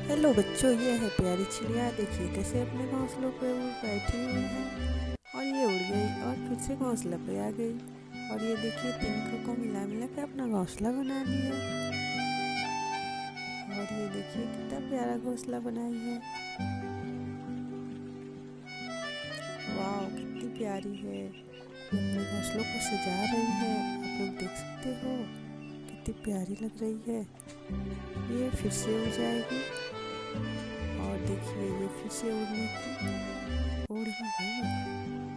Hello बच्चों, ये है प्यारी चिड़िया। देखिए कैसे अपने घोंसलों पे वो बैठी हुई है। और ये उड़ गई और फिर से घोंसला पे आ गई। और ये देखिए तिनकों को मिला मिला के अपना घोंसला बना लिया। और ये देखिए कितना प्यारा घोंसला बनाई है। वाह, कितनी प्यारी है। ये अपने घोंसलों को सजा रही है। आप लोग देख सकते हो कितनी प्यारी लग रही है। ये फिर से उड़ जाएगी। और देखिए ये फिर से उड़ने की उड़ ही गई।